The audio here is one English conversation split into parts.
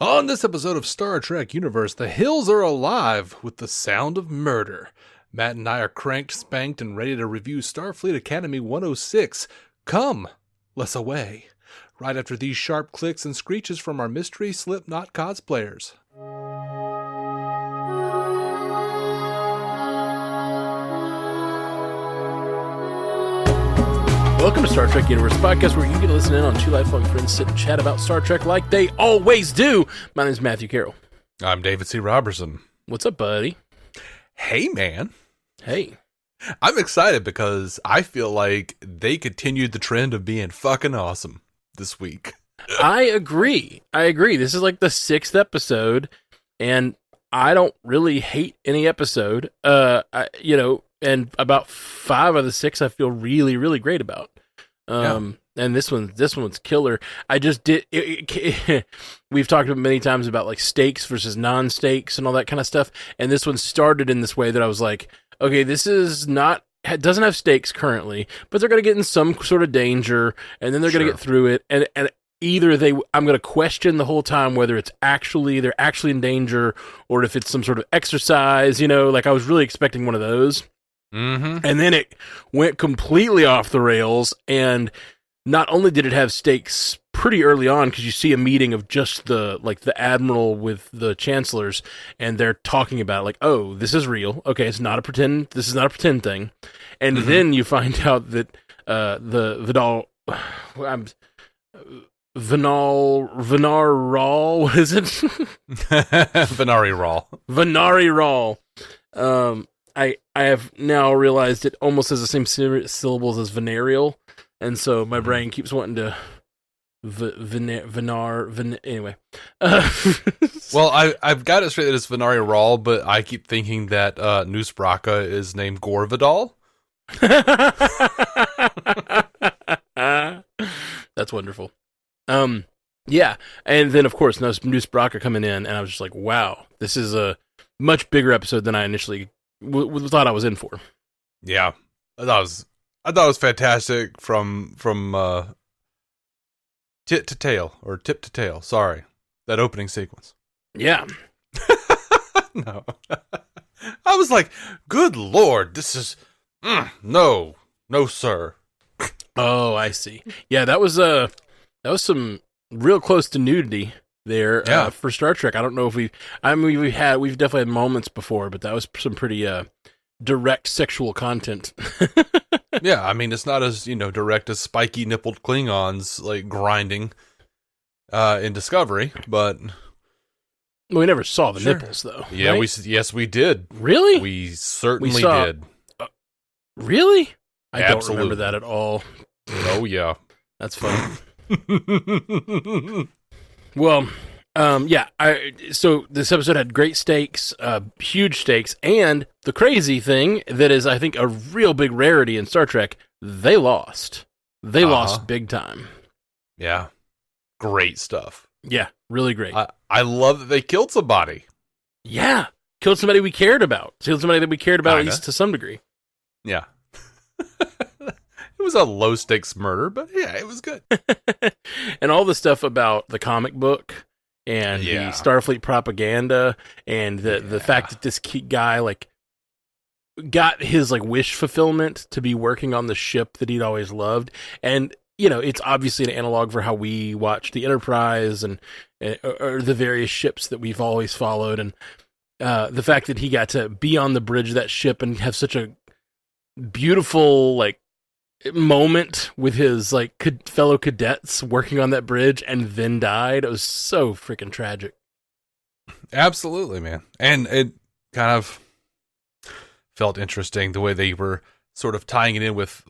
On this episode of Star Trek Universe, the hills are alive with the sound of murder. Matt and I are cranked, spanked, and ready to review Starfleet Academy 106. Come, let's away. Right after these sharp clicks and screeches from our mystery Slipknot cosplayers. Welcome to Star Trek Universe podcast, where you can listen in on two lifelong friends sit and chat about Star Trek like they always do. My name is Matthew Carroll. I'm David C. Robertson. What's up, buddy? Hey, man. Hey. I'm excited because I feel like they continued the trend of being fucking awesome this week. I agree. This is like the 6th episode, and I don't really hate any episode. And about 5 of the 6 I feel really, really great about. And this one's killer. I just did. We've talked many times about like stakes versus non-stakes and all that kind of stuff. And this one started in this way that I was like, okay, this is not. It doesn't have stakes currently, but they're going to get in some sort of danger, and then they're going to get through it. And either I'm going to question the whole time whether they're actually in danger or if it's some sort of exercise. Like I was really expecting one of those. Mm-hmm. And then it went completely off the rails, and not only did it have stakes pretty early on, because you see a meeting of just the admiral with the chancellors, and they're talking about like, oh, this is real. Okay, this is not a pretend thing. And then you find out that Venari Rawl, what is it? Venari Rawl. I have now realized it almost has the same syllables as venereal, and so my brain keeps wanting to anyway. Well, I've got it straight that it's Venari Rawl, but I keep thinking that Noose Braca is named Gore Vidal. That's wonderful. Yeah, and then of course Noose Braca coming in, and I was just like, wow, this is a much bigger episode than I initially thought I was in for. Yeah, I thought it was fantastic from tip to tail. Sorry, that opening sequence. Yeah. No, I was like, good Lord, this is no, sir. Oh, I see. Yeah, that was some real close to nudity there for Star Trek. I don't know if we've definitely had moments before, but that was some pretty direct sexual content. Yeah, I mean, it's not as direct as spiky nippled Klingons like grinding in Discovery, but we never saw the nipples though. Yeah, right? we did. Really? We certainly did. Really? I Absolutely. don't remember that at all. Oh yeah, that's fun. Well, so this episode had great stakes, huge stakes, and the crazy thing that is, I think, a real big rarity in Star Trek, they lost. They lost big time. Yeah. Great stuff. Yeah, really great. I love that they killed somebody. Yeah. Killed somebody we cared about. Killed somebody that we cared about, Kinda. at least to some degree. Yeah. It was a low-stakes murder, but yeah, it was good. And all the stuff about the comic book and the Starfleet propaganda and the fact that this guy got his wish fulfillment to be working on the ship that he'd always loved. And it's obviously an analog for how we watch the Enterprise and or the various ships that we've always followed. And the fact that he got to be on the bridge of that ship and have such a beautiful moment with his fellow cadets working on that bridge and then died. It was so freaking tragic. Absolutely, man. And it kind of felt interesting the way they were sort of tying it in with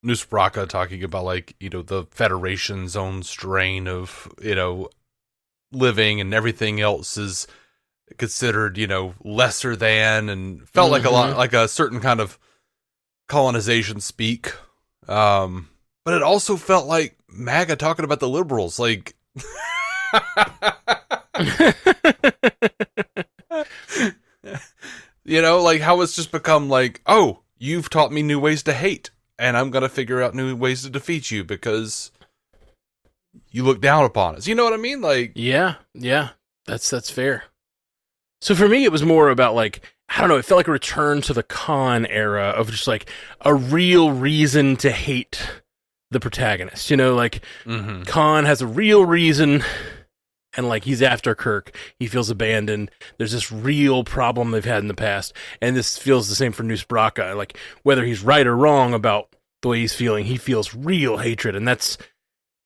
Noose Braca talking about the Federation's own strain of living, and everything else is considered lesser than, and felt like a lot like a certain kind of colonization speak, but it also felt like MAGA talking about the liberals, how it's just become oh, you've taught me new ways to hate, and I'm gonna figure out new ways to defeat you because you look down upon us. You know what I mean? Like, Yeah, that's fair. So for me, it was more about like, I don't know, it felt like a return to the Khan era of just like a real reason to hate the protagonist. You know, like Khan has a real reason, and like he's after Kirk. He feels abandoned. There's this real problem they've had in the past, and this feels the same for Noose Bracca. Like whether he's right or wrong about the way he's feeling, he feels real hatred, and that's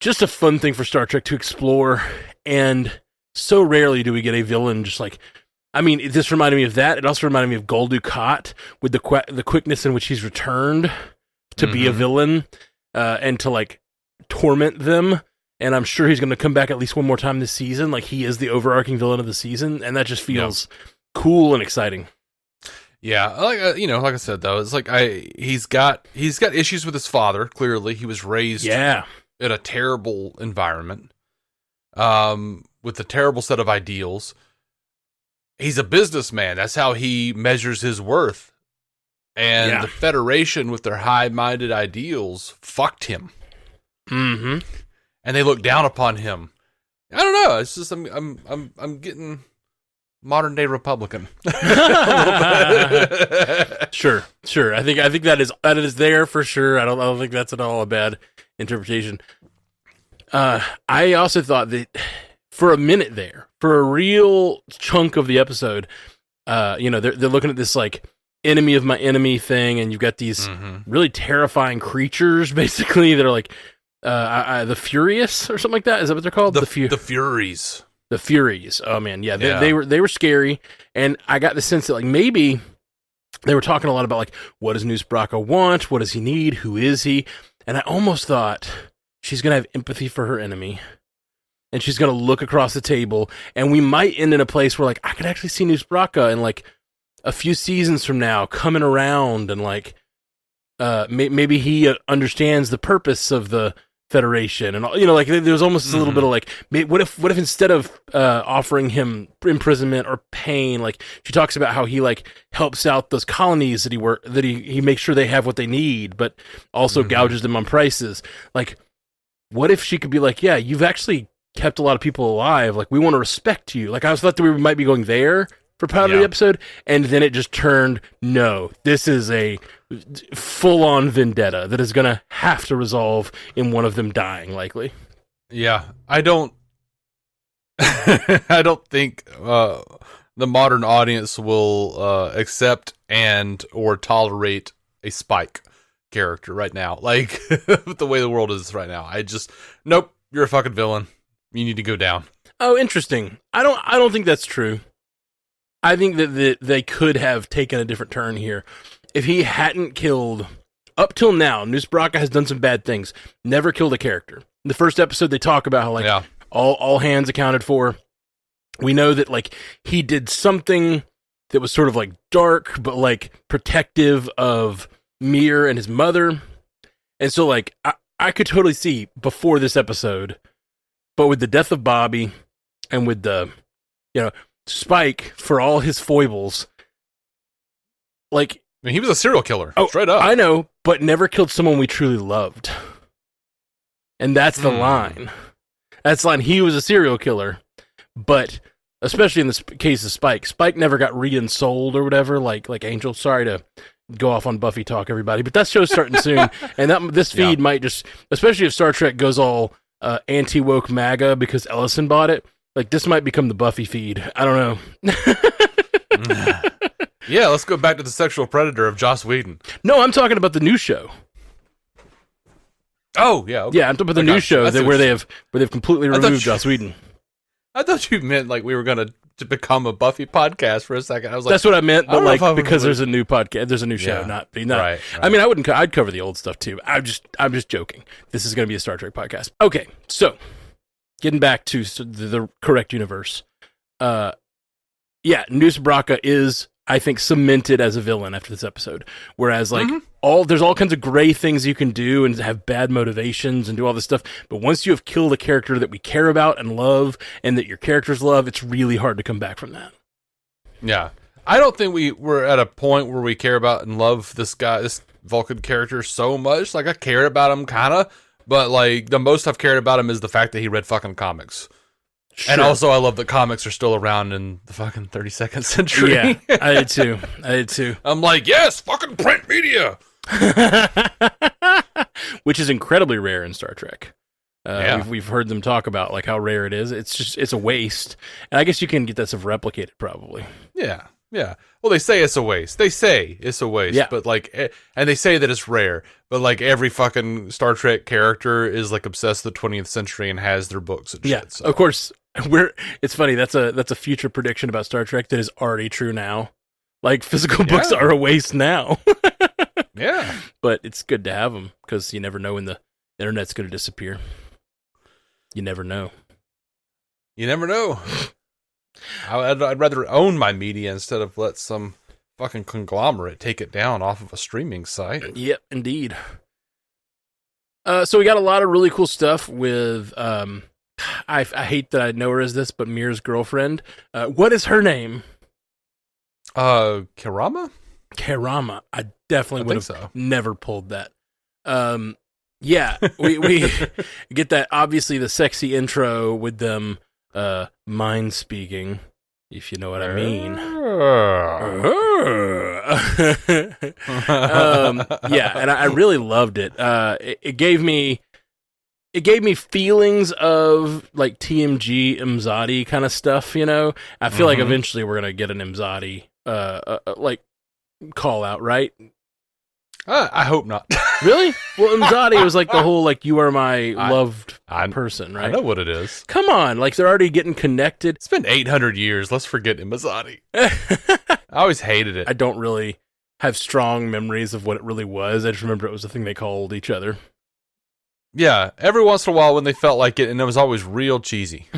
just a fun thing for Star Trek to explore. And so rarely do we get a villain just like. I mean, this reminded me of that. It also reminded me of Gul Dukat with the quickness in which he's returned to be a villain and to like torment them. And I'm sure he's going to come back at least one more time this season. Like he is the overarching villain of the season, and that just feels cool and exciting. Yeah, like like I said though, it's like he's got issues with his father. Clearly, he was raised in a terrible environment, with a terrible set of ideals. He's a businessman. That's how he measures his worth. And the Federation, with their high-minded ideals, fucked him. Mm-hmm. And they look down upon him. I don't know. It's just I'm getting modern day Republican. Sure. I think that is there for sure. I don't think that's at all a bad interpretation. I also thought that for a minute there, for a real chunk of the episode, they're looking at this like enemy of my enemy thing, and you've got these really terrifying creatures basically that are like the Furious or something like that. Is that what they're called? The Furies. The Furies. Oh man, they were scary, and I got the sense that like maybe they were talking a lot about like what does Noose Bracca want, what does he need, who is he, and I almost thought she's gonna have empathy for her enemy. And she's going to look across the table, and we might end in a place where, like, I could actually see Noose Bracca in, like, a few seasons from now coming around, and, like, maybe he understands the purpose of the Federation, and, like, there's almost a little bit of, like, what if instead of offering him imprisonment or pain, like, she talks about how he, like, helps out those colonies that he makes sure they have what they need, but also gouges them on prices. Like, what if she could be like, yeah, you've actually kept a lot of people alive. Like, we want to respect you. Like, I thought that we might be going there for part of the episode, and then it just turned, no, this is a full-on vendetta that is going to have to resolve in one of them dying, likely. Yeah, I don't think the modern audience will accept and or tolerate a Spike character right now. Like, the way the world is right now. Nope, you're a fucking villain. You need to go down. Oh, interesting. I don't think that's true. I think that they could have taken a different turn here. If he hadn't killed... Up till now, Noose Bracca has done some bad things. Never killed a character. In the first episode, they talk about how, like, all hands accounted for. We know that, like, he did something that was sort of, like, dark, but, like, protective of Mir and his mother. And so, like, I could totally see, before this episode... But with the death of Bobby and with the, Spike, for all his foibles, like... I mean, he was a serial killer, straight up. I know, but never killed someone we truly loved. And that's the line. That's the line. He was a serial killer, but especially in the case of Spike never got re-ensouled or whatever, like Angel. Sorry to go off on Buffy talk, everybody, but that show's starting soon, and this feed might just, especially if Star Trek goes all... anti-woke MAGA because Ellison bought it. Like, this might become the Buffy feed. I don't know. Yeah, let's go back to the sexual predator of Joss Whedon. No, I'm talking about the new show. Oh, yeah. Okay. Yeah, I'm talking about the new show where they've completely removed Joss Whedon. I thought you meant like we were going to become a Buffy podcast for a second. I was like, that's what I meant, but like because there's a new podcast, there's a new show, not. Right. I mean, I'd cover the old stuff too. I'm just joking. This is going to be a Star Trek podcast. Okay, so getting back to the correct universe. Noose Bracca is, I think, cemented as a villain after this episode. Whereas, like, there's all kinds of gray things you can do and have bad motivations and do all this stuff. But once you have killed a character that we care about and love and that your characters love, it's really hard to come back from that. Yeah. I don't think we're at a point where we care about and love this Vulcan character so much. Like, I cared about him kind of, But like the most I've cared about him is the fact that he read fucking comics. Sure. And also I love that comics are still around in the fucking 32nd century. Yeah, I did too. I'm like, yes, fucking print media. Which is incredibly rare in Star Trek. Yeah. We've heard them talk about like how rare it is. It's a waste. And I guess you can get that stuff replicated probably. Yeah. Yeah. Well, they say it's a waste. Yeah. But like, and they say that it's rare. But like every fucking Star Trek character is like obsessed with the 20th century and has their books and shit. So. Of course. It's funny. That's a future prediction about Star Trek that is already true now. Like physical books are a waste now. Yeah. But it's good to have them because you never know when the internet's going to disappear. You never know. You never know. I'd rather own my media instead of let some fucking conglomerate take it down off of a streaming site. Yep, indeed. So we got a lot of really cool stuff with, I hate that I know her as this, but Mir's girlfriend. What is her name? Kirama? Karama. I definitely would have so. never pulled that. Yeah, we get that, obviously, the sexy intro with them mind speaking, if you know what I mean. Yeah, and I really loved it. It gave me feelings of like TMG Imzadi kind of stuff, you know. I feel like eventually we're gonna get an Imzadi like call out, right? I hope not. Really? Well, Imzadi was like the whole like you are my loved person, right? I know what it is. Come on, like they're already getting connected. It's been 800 years. Let's forget Imazadi. I always hated it. I don't really have strong memories of what it really was. I just remember it was a thing they called each other. Yeah, every once in a while when they felt like it, and it was always real cheesy.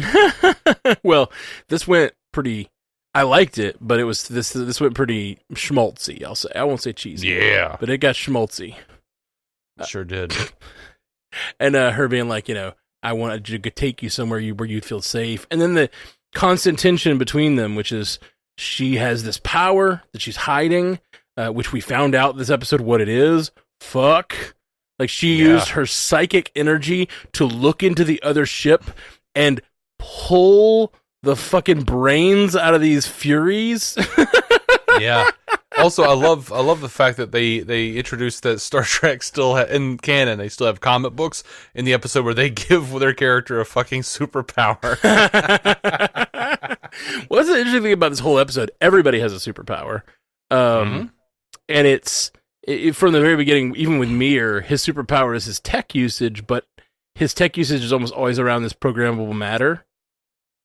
Well, this went pretty. I liked it, but it was this went pretty schmaltzy. I'll say. I won't say cheesy. Yeah, but it got schmaltzy. Sure did. And her being like, you know, I wanted to take you somewhere where you'd feel safe. And then the constant tension between them, which is she has this power that she's hiding, which we found out this episode what it is. Fuck. Like she used her psychic energy to look into the other ship and pull the fucking brains out of these Furies. Yeah. Also, I love the fact that they introduced that Star Trek still in canon. They still have comic books in the episode where they give their character a fucking superpower. What's the interesting thing about this whole episode? Everybody has a superpower, and it's from the very beginning. Even with Mir, his superpower is his tech usage, but his tech usage is almost always around this programmable matter.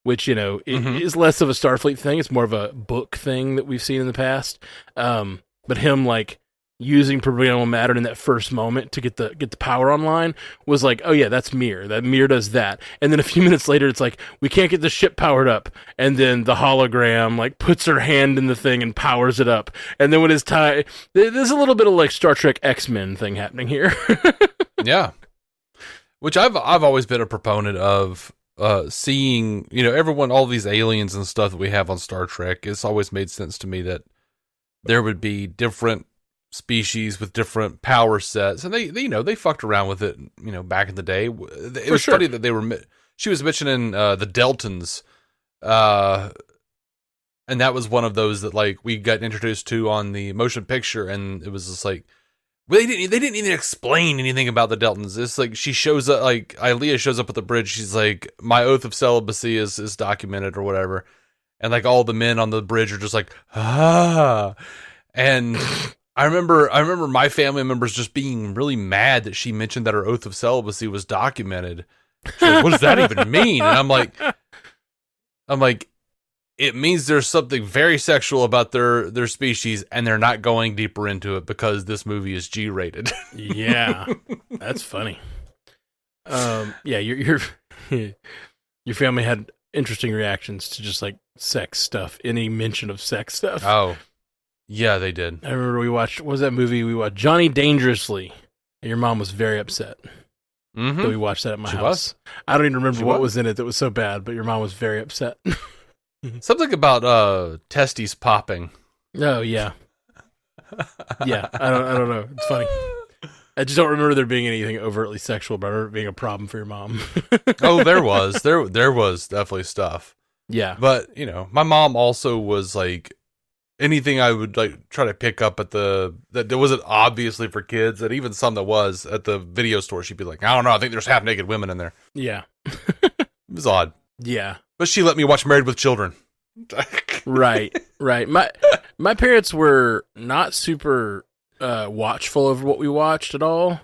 Which, you know, is less of a Starfleet thing. It's more of a book thing that we've seen in the past. But him, like, using programmable matter in that first moment to get the power online was like, oh, yeah, that's Mir. That Mir does that. And then a few minutes later, it's like, we can't get the ship powered up. And then the hologram, like, puts her hand in the thing and powers it up. And then when it's time... There's a little bit of, like, Star Trek X-Men thing happening here. Yeah. Which I've always been a proponent of... seeing, you know, all these aliens and stuff that we have on Star Trek, it's always made sense to me that there would be different species with different power sets, and they you know, they fucked around with it, you know, back in the day. It was funny that she was mentioning the Deltans, and that was one of those that like we got introduced to on the motion picture, and it was just like, well, they didn't even explain anything about the Deltans. It's like she shows up, like Ilea shows up at the bridge. She's like, my oath of celibacy is documented or whatever. And like all the men on the bridge are just like, ah. And I remember my family members just being really mad that she mentioned that her oath of celibacy was documented. She's like, what does that even mean? And I'm like, it means there's something very sexual about their species, and they're not going deeper into it because this movie is G-rated. Yeah, that's funny. Yeah, your family had interesting reactions to just like sex stuff, any mention of sex stuff. Oh, yeah, they did. I remember what was that movie we watched? Johnny Dangerously, and your mom was very upset. So we watched that at my house. I don't even remember what was in it that was so bad, but your mom was very upset. Something about testes popping. Oh yeah, yeah. I don't know. It's funny. I just don't remember there being anything overtly sexual, but I remember it being a problem for your mom. Oh, there was definitely stuff. Yeah. But, my mom also was like anything I would like try to pick up at that wasn't obviously for kids, and even some that was at the video store, she'd be like, I don't know, I think there's half naked women in there. Yeah. It was odd. Yeah. But she let me watch Married with Children. Right. My parents were not super watchful of what we watched at all.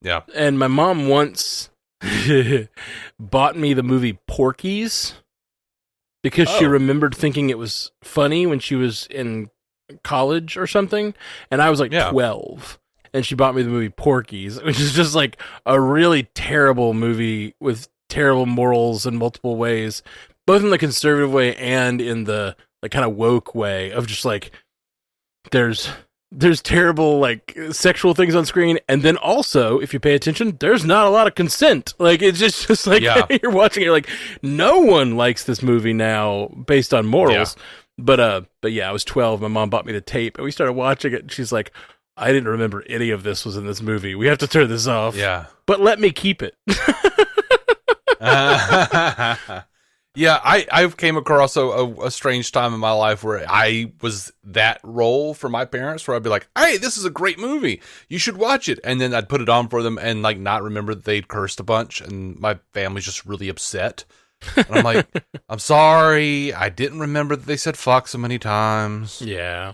Yeah. And my mom once bought me the movie Porky's because she remembered thinking it was funny when she was in college or something. And I was like 12. And she bought me the movie Porky's, which is just like a really terrible movie with terrible morals in multiple ways, both in the conservative way and in the like kind of woke way of just like there's terrible like sexual things on screen, and then also if you pay attention, there's not a lot of consent. Like it's just like you're watching it, you're like no one likes this movie now based on morals. But yeah, I was 12. My mom bought me the tape, and we started watching it. And she's like, I didn't remember any of this was in this movie. We have to turn this off. Yeah, but let me keep it. Yeah, I've came across a strange time in my life where I was that role for my parents, where I'd be like, hey, this is a great movie, you should watch it. And then I'd put it on for them and like not remember that they'd cursed a bunch, and my family's just really upset. And I'm like, I'm sorry, I didn't remember that they said fuck so many times. Yeah.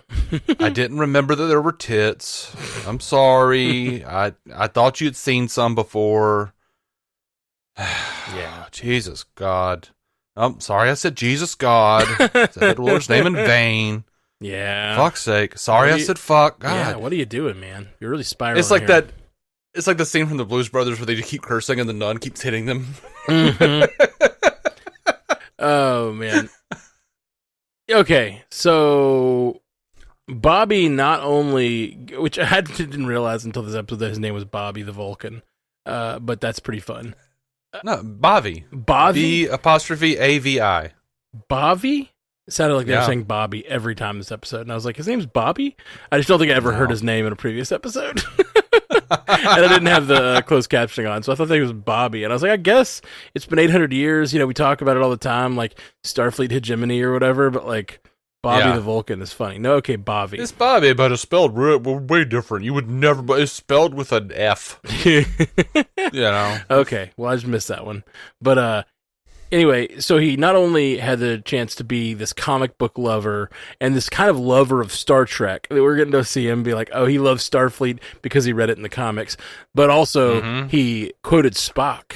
I didn't remember that there were tits. I'm sorry. I thought you'd seen some before. Yeah. Jesus God. I'm sorry I said Jesus God. I said the Lord's name in vain. Yeah. Fuck's sake. Sorry I said fuck. God. Yeah, what are you doing, man? You're really spiraling. It's like here. that. It's like the scene from the Blues Brothers where they just keep cursing and the nun keeps hitting them. Mm-hmm. Oh, man. Okay, so Bobby not only, which I didn't realize until this episode that his name was Bobby the Vulcan, but that's pretty fun. No, Bavi. Bavi? B''AVI. Bavi? It sounded like they were saying Bobby every time this episode, and I was like, his name's Bobby? I just don't think I ever heard his name in a previous episode. And I didn't have the closed captioning on, so I thought it was Bobby. And I was like, I guess it's been 800 years. We talk about it all the time, like Starfleet hegemony or whatever, but like Bobby the Vulcan is funny. No, okay, Bobby. It's Bobby, but it's spelled way different. You would never, but it's spelled with an F. Okay, well, I just missed that one. But anyway, so he not only had the chance to be this comic book lover and this kind of lover of Star Trek, that we're getting to see him be like, oh, he loves Starfleet because he read it in the comics, but also he quoted Spock.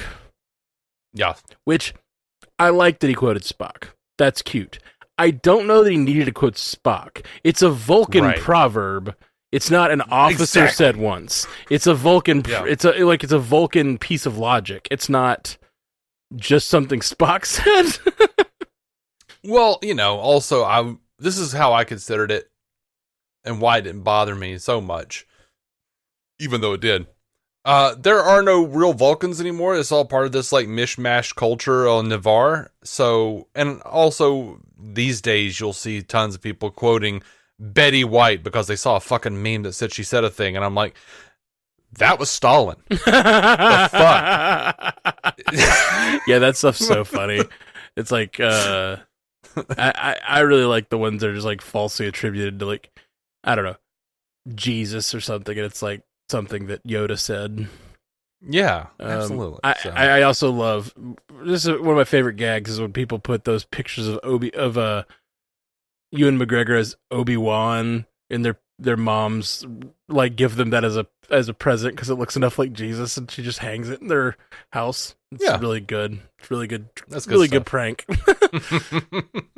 Yeah. Which I like that he quoted Spock. That's cute. I don't know that he needed to quote Spock. It's a Vulcan proverb. It's not an officer said once. It's a Vulcan. Yeah. It's a Vulcan piece of logic. It's not just something Spock said. Well, also this is how I considered it and why it didn't bother me so much, even though it did. There are no real Vulcans anymore. It's all part of this like mishmash culture on Navarre. So, and also these days you'll see tons of people quoting Betty White because they saw a fucking meme that said she said a thing, and I'm like, that was Stalin. The fuck? Yeah, that stuff's so funny. It's like I really like the ones that are just like falsely attributed to like, I don't know, Jesus or something, and it's like something that Yoda said. Yeah, absolutely. I also love, this is one of my favorite gags, is when people put those pictures of Ewan McGregor as Obi-Wan in their moms, like give them that as a present because it looks enough like Jesus, and she just hangs it in their house. It's really good. It's really good. That's really good prank.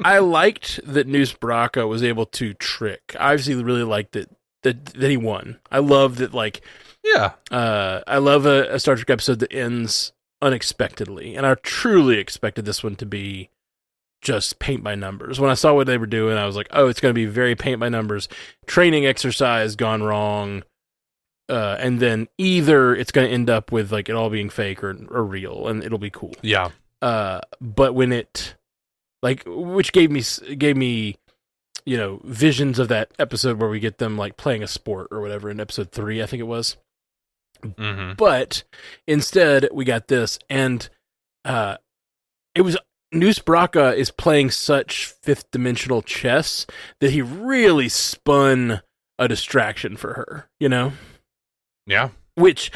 I liked that Noose Baraka was able to trick. I obviously really liked that he won. I love that, like, I love a Star Trek episode that ends unexpectedly, and I truly expected this one to be just paint by numbers. When I saw what they were doing, I was like, oh, it's going to be very paint by numbers. Training exercise gone wrong, and then either it's going to end up with like it all being fake or real, and it'll be cool. Yeah. But when it, like, which gave me visions of that episode where we get them like playing a sport or whatever in episode 3, I think it was. Mm-hmm. But instead, we got this, and it was Noose Braca is playing such fifth dimensional chess that he really spun a distraction for her, you know? Yeah. Which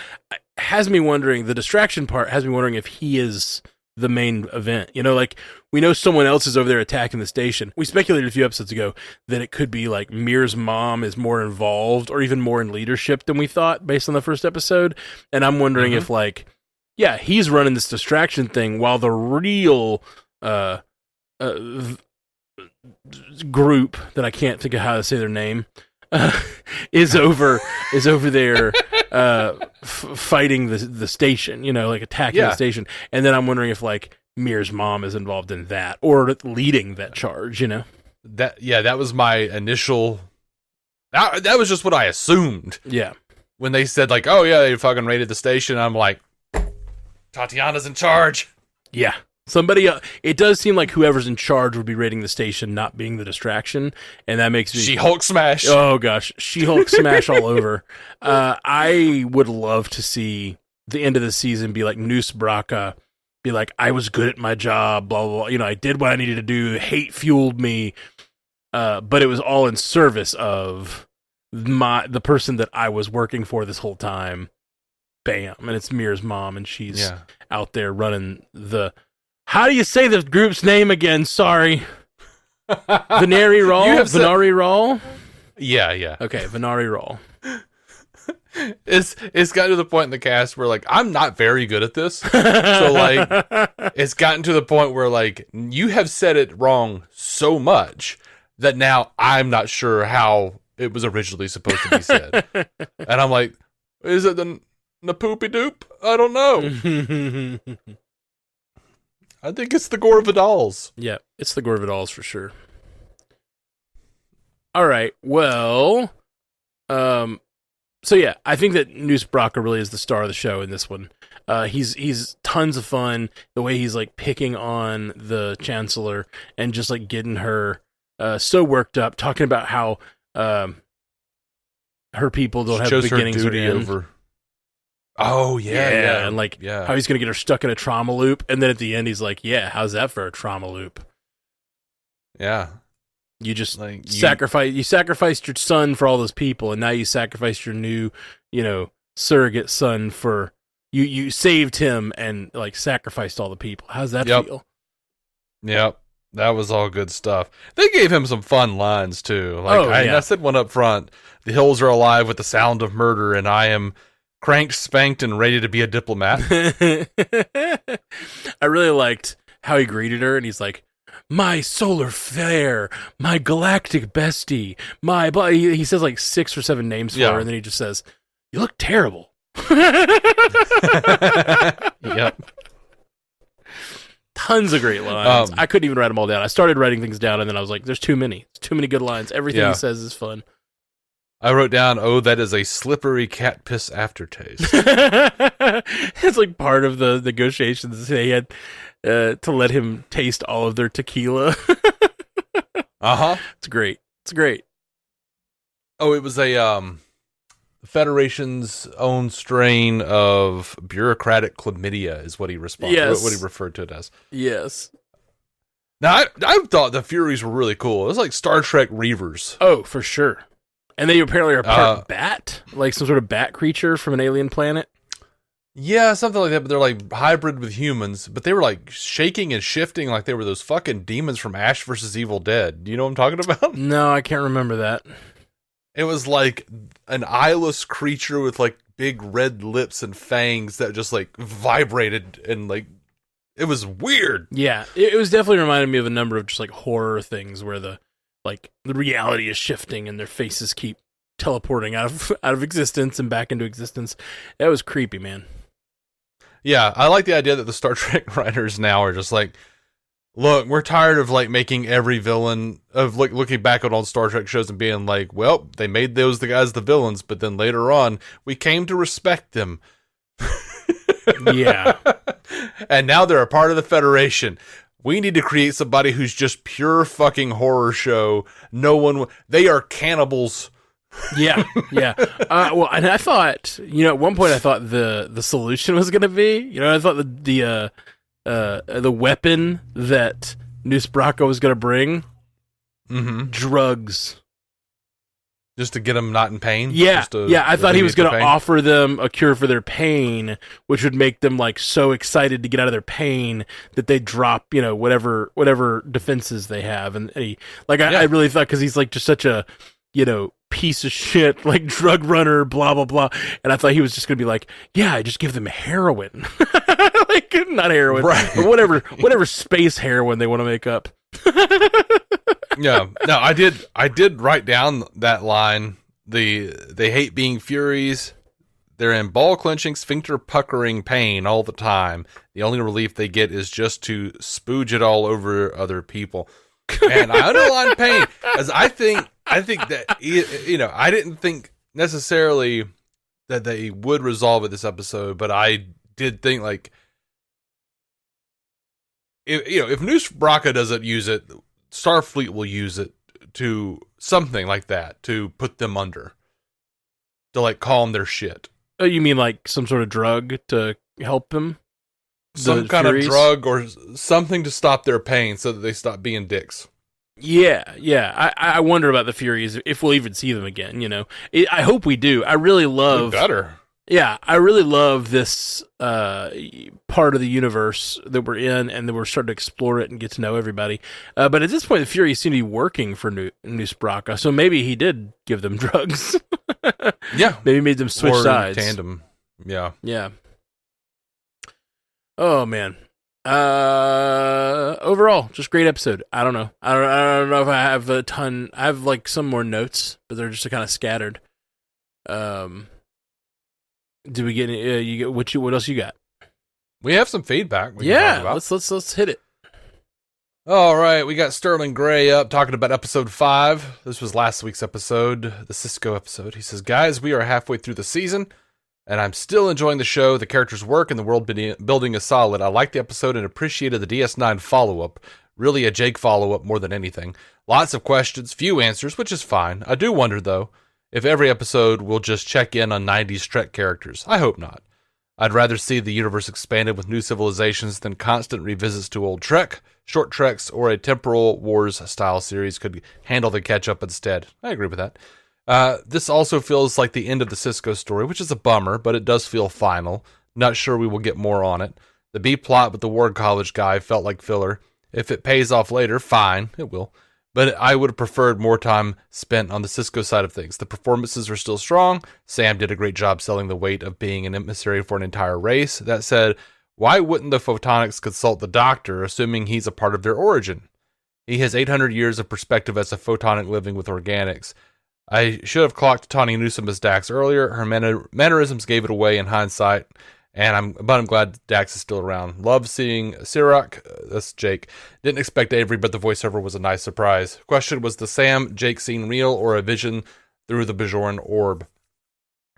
has me wondering, the distraction part has me wondering if he is the main event. You know, like, we know someone else is over there attacking the station. We speculated a few episodes ago that it could be like Mir's mom is more involved or even more in leadership than we thought based on the first episode. And I'm wondering if, like, yeah, he's running this distraction thing while the real group that I can't think of how to say their name is over there fighting the station, you know, like attacking the station. And then I'm wondering if like Mir's mom is involved in that or leading that charge, you know. That was my initial. That was just what I assumed. Yeah. When they said like, oh yeah, they fucking raided the station, I'm like, Tatiana's in charge. Yeah. Somebody, it does seem like whoever's in charge would be raiding the station, not being the distraction, and that makes me She-Hulk smash. Oh gosh, She-Hulk smash all over. I would love to see the end of the season be like Noose Braca, be like, I was good at my job, blah blah blah. You know, I did what I needed to do. Hate fueled me, but it was all in service of the person that I was working for this whole time. Bam, and it's Mir's mom, and she's out there running the. How do you say the group's name again? Sorry. Venari Rawl? Venari Rawl? Yeah. Okay, Venari Rawl. It's gotten to the point in the cast where, like, I'm not very good at this. So, like, it's gotten to the point where, like, you have said it wrong so much that now I'm not sure how it was originally supposed to be said. And I'm like, is it the poopy doop? I don't know. I think it's the Gore Vidals. Yeah, it's the Gore Vidals for sure. All right, well, so yeah, I think that Noose Braca really is the star of the show in this one. He's tons of fun. The way he's like picking on the Chancellor and just like getting her so worked up, talking about how her people don't have beginnings or end. Oh, yeah. And like how he's going to get her stuck in a trauma loop. And then at the end, he's like, yeah, how's that for a trauma loop? Yeah. You just like you sacrificed your son for all those people. And now you sacrificed your new, you know, surrogate son for you saved him and like sacrificed all the people. How's that feel? Yep. That was all good stuff. They gave him some fun lines too. Like I said one up front, the hills are alive with the sound of murder and I am cranked, spanked, and ready to be a diplomat. I really liked how he greeted her, and he's like, my solar flare, my galactic bestie, my... He says like 6 or 7 names for her, and then he just says, you look terrible. Yep. Tons of great lines. I couldn't even write them all down. I started writing things down, and then I was like, there's too many. It's too many good lines. Everything he says is fun. I wrote down, oh, that is a slippery cat piss aftertaste. It's like part of the negotiations. They had to let him taste all of their tequila. It's great. It's great. Oh, it was a Federation's own strain of bureaucratic chlamydia is what he responded. Yes. What he referred to it as. Yes. Now, I thought the Furies were really cool. It was like Star Trek Reavers. Oh, for sure. And they apparently are part bat, like some sort of bat creature from an alien planet. Yeah, something like that, but they're like hybrid with humans, but they were like shaking and shifting like they were those fucking demons from Ash vs. Evil Dead. Do you know what I'm talking about? No, I can't remember that. It was like an eyeless creature with like big red lips and fangs that just like vibrated and like, it was weird. Yeah, it was definitely reminded me of a number of just like horror things where the reality is shifting and their faces keep teleporting out of existence and back into existence. That was creepy, man. Yeah, I like the idea that the Star Trek writers now are just like, look, we're tired of like making every villain of like looking back on old Star Trek shows and being like, well, they made those the guys the villains, but then later on we came to respect them. Yeah. And now they're a part of the Federation. We need to create somebody who's just pure fucking horror show. They are cannibals Yeah, yeah. Well, and I thought, at one point I thought the solution was going to be, I thought the weapon that Noose Bracco was going to bring, drugs. Just to get them not in pain? Yeah, yeah. I thought he was going to pain? offer them a cure for their pain, which would make them like so excited to get out of their pain that they drop, whatever defenses they have. And I really thought, because he's like just such a, piece of shit, like drug runner, blah blah blah. And I thought he was just going to be like, yeah, I just give them heroin, like not heroin, right? But whatever space heroin they want to make up. Yeah, no, I did write down that line. They hate being Furies. They're in ball clenching, sphincter puckering pain all the time. The only relief they get is just to spooge it all over other people. And I underline pain, as I think that I didn't think necessarily that they would resolve it this episode, but I did think like if Noose Bracco doesn't use it, Starfleet will use it to something like that to put them under, to like calm their shit. Oh, you mean like some sort of drug to help them? Some kind of drug or something to stop their pain so that they stop being dicks. Yeah. I wonder about the Furies, if we'll even see them again, I hope we do. I really love... We better. Yeah, I really love this part of the universe that we're in, and that we're starting to explore it and get to know everybody. But at this point, the Furies seem to be working for Noose Bracco, so maybe he did give them drugs. Yeah. Maybe made them switch sides. Tandem. Yeah. Yeah. Oh, man. Overall, just great episode. I don't know. I don't know if I have a ton. I have like some more notes, but they're just kind of scattered. Did we get any, what else you got? We have some feedback. Let's hit it. All right, we got Sterling Gray up talking about episode 5. This was last week's episode, the Cisco episode. He says, "Guys, we are halfway through the season, and I'm still enjoying the show. The characters' work and the world building is solid. I liked the episode and appreciated the DS9 follow-up. Really a Jake follow-up more than anything. Lots of questions, few answers, which is fine. I do wonder, though, if every episode will just check in on 90s Trek characters. I hope not. I'd rather see the universe expanded with new civilizations than constant revisits to old Trek. Short Treks or a Temporal Wars style series could handle the catch-up instead." I agree with that. This also feels like the end of the Cisco story, which is a bummer, but it does feel final. Not sure we will get more on it. The B-plot with the Ward College guy felt like filler. If it pays off later, fine, it will. But I would have preferred more time spent on the Cisco side of things. The performances are still strong. Sam did a great job selling the weight of being an emissary for an entire race. That said, why wouldn't the Photonics consult the Doctor, assuming he's a part of their origin? He has 800 years of perspective as a photonic living with organics. I should have clocked Tawny Newsome as Dax earlier. Her mannerisms gave it away in hindsight, but I'm glad Dax is still around. Love seeing Sirach. That's Jake. Didn't expect Avery, but the voiceover was a nice surprise. Question: was the Sam Jake scene real or a vision through the Bajoran orb?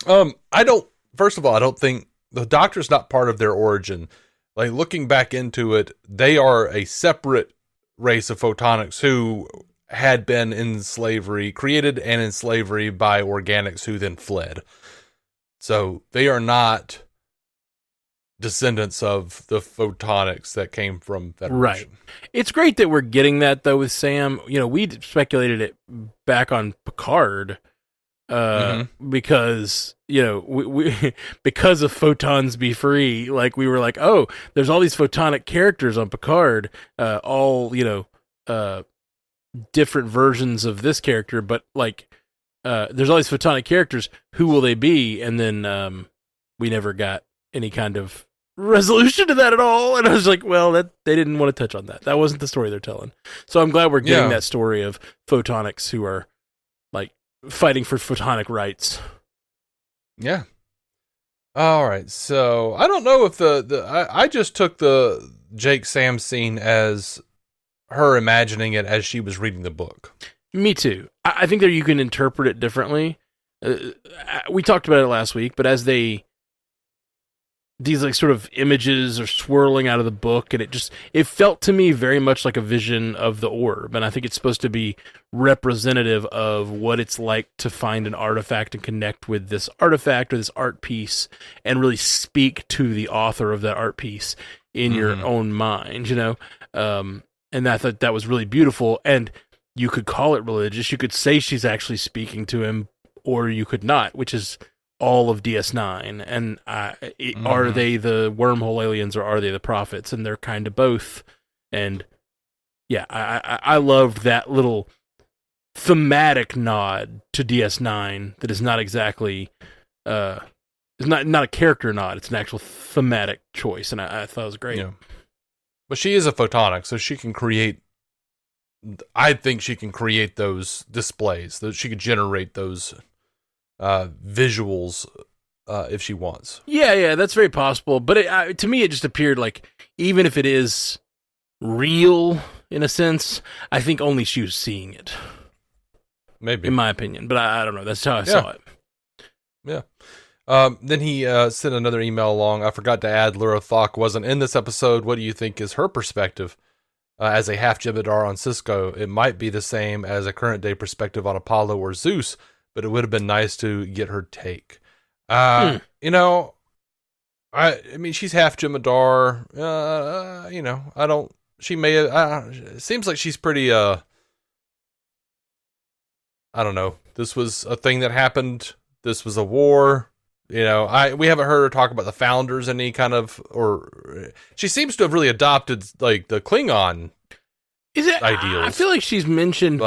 First of all, I don't think the Doctor's not part of their origin. Like, looking back into it, they are a separate race of photonics who had been in slavery, created and in slavery by organics who then fled. So they are not descendants of the photonics that came from Federation. Right. It's great that we're getting that, though, with Sam. We speculated it back on Picard, because, we because of Photons Be Free, like, we were like, oh, there's all these photonic characters on Picard, all, different versions of this character, but like there's all these photonic characters. Who will they be? And then we never got any kind of resolution to that at all. And I was like, well, that they didn't want to touch on that. That wasn't the story they're telling. So I'm glad we're getting that story of photonics who are like fighting for photonic rights. Yeah. All right. So I don't know if I just took the Jake Sam scene as her imagining it as she was reading the book. Me too. I think that you can interpret it differently. We talked about it last week, but as they these like sort of images are swirling out of the book, and it felt to me very much like a vision of the orb, and I think it's supposed to be representative of what it's like to find an artifact and connect with this artifact or this art piece and really speak to the author of that art piece in your own mind, and I thought that was really beautiful. And you could call it religious, you could say she's actually speaking to him, or you could not, which is all of DS9. And are they the wormhole aliens or are they the prophets? And they're kind of both. And yeah, I loved that little thematic nod to DS9 that is not exactly it's not a character nod, it's an actual thematic choice, and I thought it was great. Yeah. But she is a photonic, so she can create, I think she can create those displays, that she could generate those visuals if she wants. Yeah, that's very possible. But to me, it just appeared like, even if it is real in a sense, I think only she was seeing it. Maybe. In my opinion. But I don't know. That's how I saw it. Yeah. Then he sent another email along. I forgot to add, Lyra Thok wasn't in this episode. What do you think is her perspective as a half Jem'Hadar on Cisco? It might be the same as a current day perspective on Apollo or Zeus, but it would have been nice to get her take. I mean, she's half Jem'Hadar. I don't. She may have. It seems like she's pretty. I don't know. This was a thing that happened. This was a war. We haven't heard her talk about the founders any kind of, or she seems to have really adopted like the Klingon ideals. I feel like she's mentioned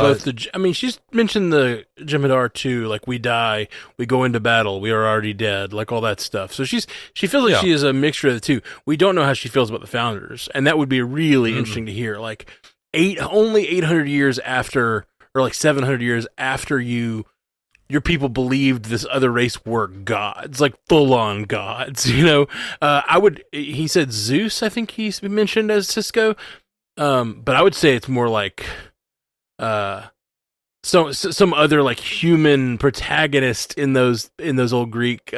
she's mentioned the Jem'Hadar too. Like, we die, we go into battle, we are already dead, like all that stuff. So she feels like she is a mixture of the two. We don't know how she feels about the founders, and that would be really interesting to hear. Like, only 800 years after, or like 700 years after your people believed this other race were gods, like full-on gods, he said Zeus, I think he's mentioned as Cisco, but I would say it's more like some other like human protagonist in those old Greek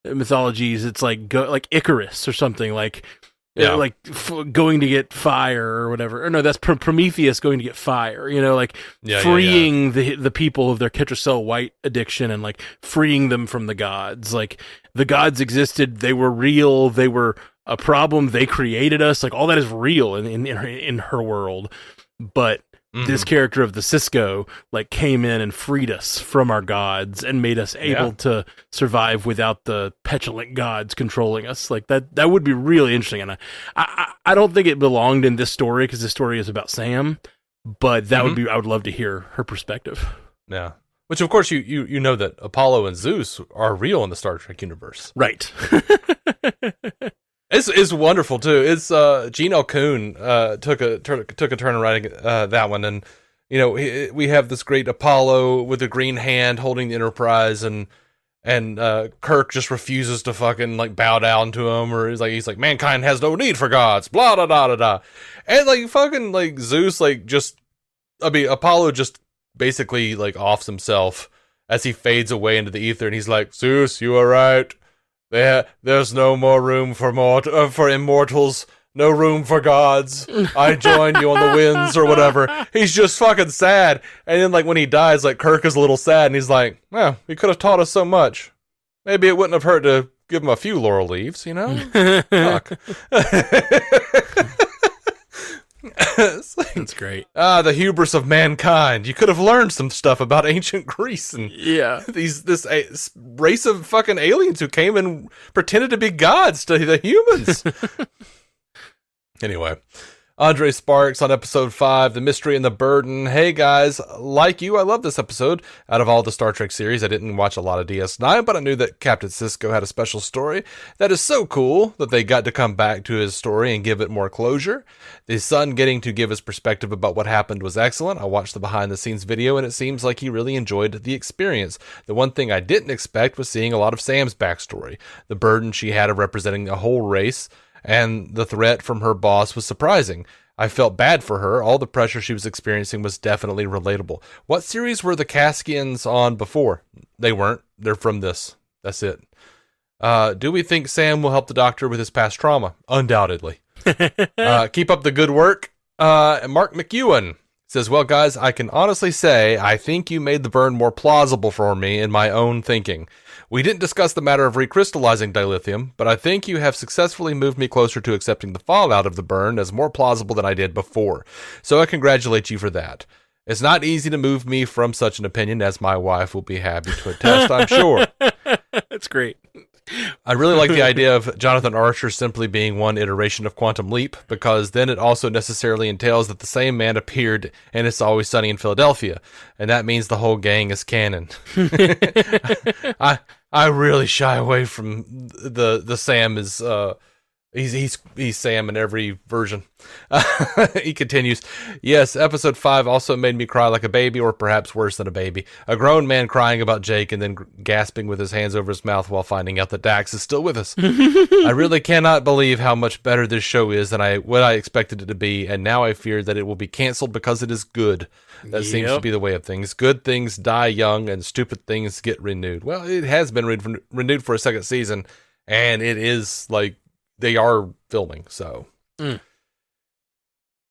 mythologies. It's like Icarus or something, like going to get fire or whatever. Or no, that's Prometheus going to get fire, freeing the people of their Ketracel white addiction and like freeing them from the gods. Like, the gods existed, they were real, they were a problem, they created us, like all that is real in her world. But this character of the Cisco like came in and freed us from our gods and made us able to survive without the petulant gods controlling us. Like, that would be really interesting. And I don't think it belonged in this story, because this story is about Sam, but that would be, I would love to hear her perspective. Yeah. Which, of course, you know that Apollo and Zeus are real in the Star Trek universe. Right. It's wonderful too. It's Gene L. Kuhn took a turn in writing that one, and we have this great Apollo with the green hand holding the Enterprise, and Kirk just refuses to fucking like bow down to him, or he's like mankind has no need for gods, blah da da da da, and like fucking like Zeus Apollo just basically like offs himself as he fades away into the ether, and he's like, Zeus, you are right. There's no more room for immortals, no room for gods. I join you on the winds or whatever. He's just fucking sad. And then like when he dies, like Kirk is a little sad, and he's like, well, he could have taught us so much. Maybe it wouldn't have hurt to give him a few laurel leaves, Fuck. That's great. The hubris of mankind. You could have learned some stuff about ancient Greece and this race of fucking aliens who came and pretended to be gods to the humans. Anyway, Andre Sparks on episode 5, The Mystery and the Burden. Hey guys, like you, I love this episode. Out of all the Star Trek series, I didn't watch a lot of DS9, but I knew that Captain Sisko had a special story. That is so cool that they got to come back to his story and give it more closure. The son getting to give his perspective about what happened was excellent. I watched the behind the scenes video, and it seems like he really enjoyed the experience. The one thing I didn't expect was seeing a lot of Sam's backstory. The burden she had of representing the whole race, and the threat from her boss was surprising. I felt bad for her. All the pressure she was experiencing was definitely relatable. What series were the Caskians on before? They weren't. They're from this. That's it. Do we think Sam will help the Doctor with his past trauma? Undoubtedly. Keep up the good work. Mark McEwen says, well, guys, I can honestly say I think you made the burn more plausible for me in my own thinking. We didn't discuss the matter of recrystallizing dilithium, but I think you have successfully moved me closer to accepting the fallout of the burn as more plausible than I did before. So I congratulate you for that. It's not easy to move me from such an opinion, as my wife will be happy to attest, I'm sure. That's great. I really like the idea of Jonathan Archer simply being one iteration of Quantum Leap, because then it also necessarily entails that the same man appeared in It's Always Sunny in Philadelphia, and that means the whole gang is canon. I really shy away from the Sam is he's Sam in every version. He continues, yes, episode 5 also made me cry like a baby, or perhaps worse than a baby. A grown man crying about Jake and then gasping with his hands over his mouth while finding out that Dax is still with us. I really cannot believe how much better this show is than what I expected it to be, and now I fear that it will be canceled because it is good. That seems to be the way of things. Good things die young and stupid things get renewed. Well, it has been renewed for a second season, and it is like they are filming, so.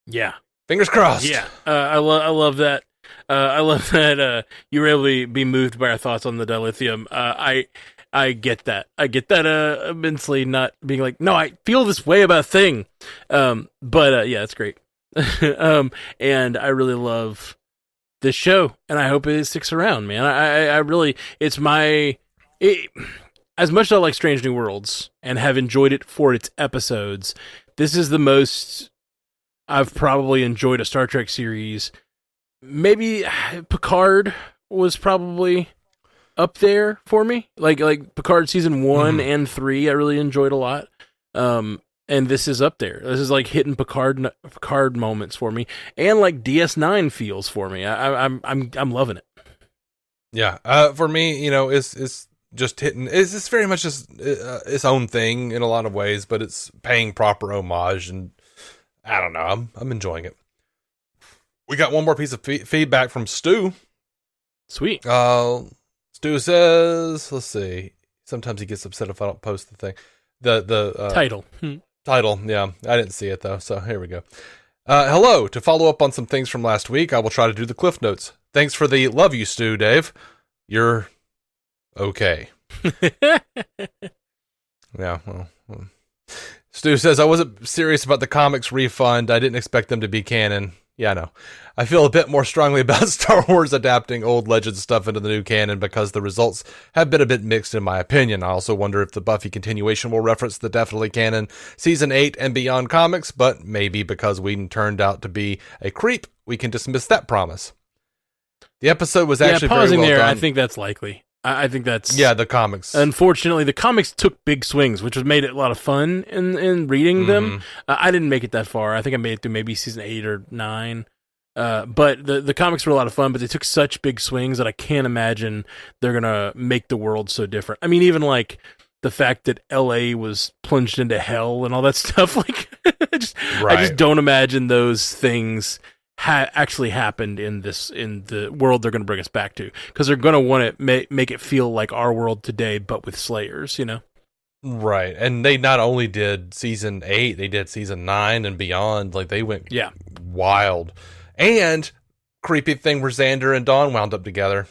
Yeah. Fingers crossed. Yeah. I love that. I love that you were able to be moved by our thoughts on the dilithium. I get that. I get that immensely, not being like, no, I feel this way about a thing. But yeah, it's great. And I really love this show, and I hope it sticks around, man. I really, as much as I like Strange New Worlds and have enjoyed it for its episodes, this is the most I've probably enjoyed a Star Trek series. Maybe Picard was probably up there for me. Like Picard season 1 and 3, I really enjoyed a lot. And this is up there. This is like hitting Picard moments for me, and like DS9 feels for me. I'm loving it. Yeah. For me, it's just hitting. It's very much just its own thing in a lot of ways, but it's paying proper homage, and I don't know. I'm enjoying it. We got one more piece of feedback from Stu. Sweet. Stu says, let's see. Sometimes he gets upset if I don't post the thing. The title. Title, yeah. I didn't see it, though, so here we go. Hello. To follow up on some things from last week, I will try to do the Cliff Notes. Thanks for the love you, Stu, Dave. You're okay. Yeah, well. Stu says, I wasn't serious about the comics refund. I didn't expect them to be canon. Yeah, I know. I feel a bit more strongly about Star Wars adapting old Legends stuff into the new canon because the results have been a bit mixed in my opinion. I also wonder if the Buffy continuation will reference the definitely canon Season 8 and beyond comics, but maybe because Whedon turned out to be a creep, we can dismiss that promise. The episode was actually pausing very well there, done. I think that's likely. I think that's... Yeah, the comics. Unfortunately, the comics took big swings, which made it a lot of fun in reading them. I didn't make it that far. I think I made it through maybe Season 8 or 9. But the comics were a lot of fun, but they took such big swings that I can't imagine they're going to make the world so different. I mean, even like the fact that LA was plunged into hell and all that stuff, like I just don't imagine those things actually happened in the world they're going to bring us back to, because they're going to want to make it feel like our world today, but with Slayers, Right. And they not only did Season 8, they did Season 9 and beyond. Like, they went wild. And creepy thing where Xander and Dawn wound up together.